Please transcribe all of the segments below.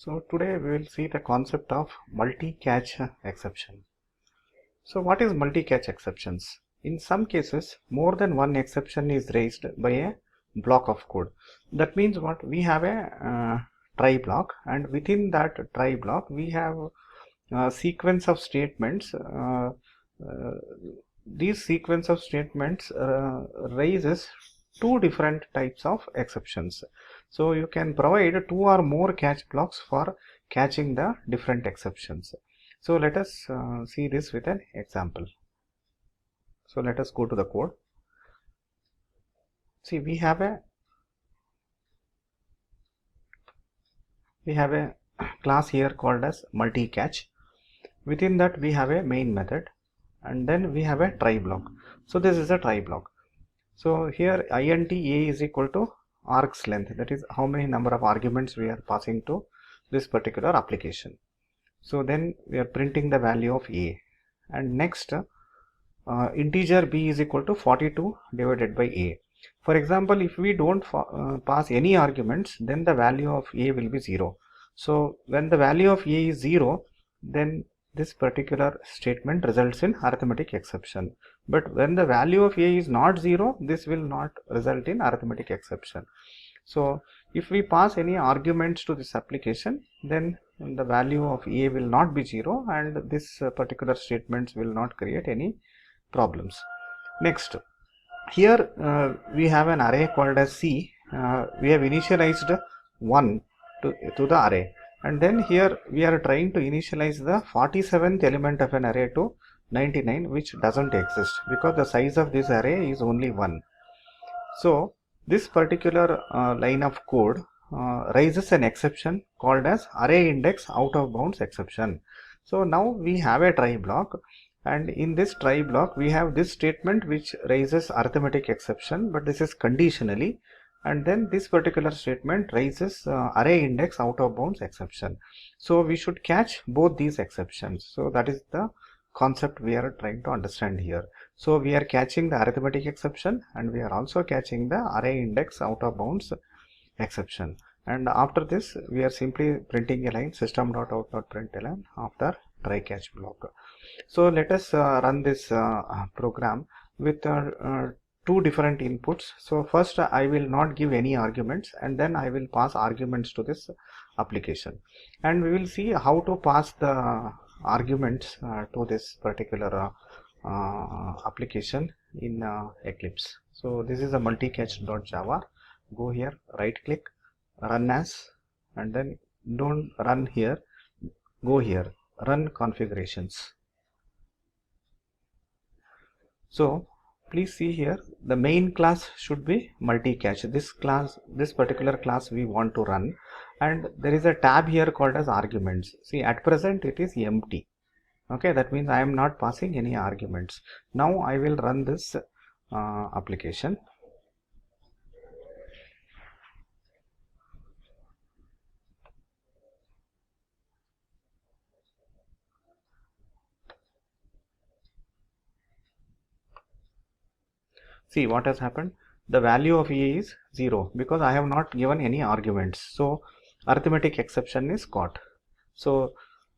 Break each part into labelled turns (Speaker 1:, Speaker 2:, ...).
Speaker 1: So today we will see the concept of multi-catch exception. So what is multi-catch exceptions? In some cases, more than one exception is raised by a block of code. That means what? We have a try block, and within that try block we have a sequence of statements. These sequence of statements raises two different types of exceptions. So you can provide two or more catch blocks for catching the different exceptions. So let us see this with an example. So let us go to the code. See, we have a class here called as multi-catch. Within that we have a main method, and then we have a try block. So this is a try block. So here int a is equal to args length, that is how many number of arguments we are passing to this particular application. So then we are printing the value of a, and next integer b is equal to 42 divided by a. For example, if we don't pass any arguments, then the value of a will be 0. So when the value of a is 0, then this particular statement results in arithmetic exception. But when the value of a is not 0, this will not result in arithmetic exception. So if we pass any arguments to this application, then the value of a will not be 0, and this particular statements will not create any problems. Next, here we have an array called as C. We have initialized 1 to the array, and then here we are trying to initialize the 47th element of an array to 99, which doesn't exist because the size of this array is only 1. So this particular line of code raises an exception called as array index out of bounds exception. So now we have a try block, and in this try block we have this statement which raises arithmetic exception, but this is conditionally, and then this particular statement raises array index out of bounds exception. So we should catch both these exceptions. So that is the concept we are trying to understand here. So we are catching the arithmetic exception, and we are also catching the array index out of bounds exception. And after this we are simply printing a line system.out.println after try catch block. So let us run this program with two different inputs. So first I will not give any arguments, and then I will pass arguments to this application, and we will see how to pass the arguments to this particular application in Eclipse. So this is a multicatch.java. Go here, right click, run as, and then don't run here, go here, run configurations. So please see here, the main class should be multi-catch. This particular class we want to run, and there is a tab here called as arguments. See, at present it is empty. Okay, that means I am not passing any arguments. Now I will run this application. See what has happened. The value of a is 0 because I have not given any arguments. So arithmetic exception is caught. So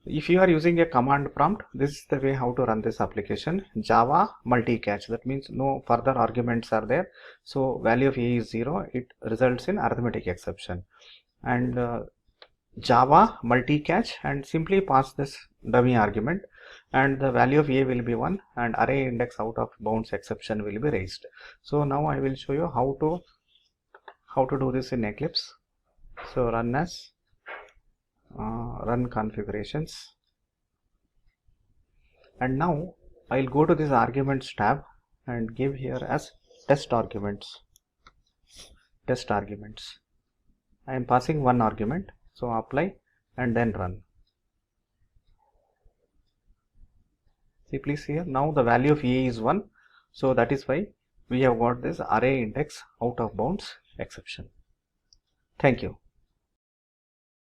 Speaker 1: if you are using a command prompt, this is the way how to run this application. Java multi-catch, that means no further arguments are there. So value of a is 0, it results in arithmetic exception. And Java multi-catch, and simply pass this dummy argument, and the value of a will be 1, and array index out of bounds exception will be raised. So now I will show you how to do this in Eclipse. So run as, run configurations, and now I'll go to this arguments tab and give here as test arguments. I am passing one argument, so apply and then run. See, please here, now the value of a is 1, so that is why we have got this array index out of bounds exception. Thank you.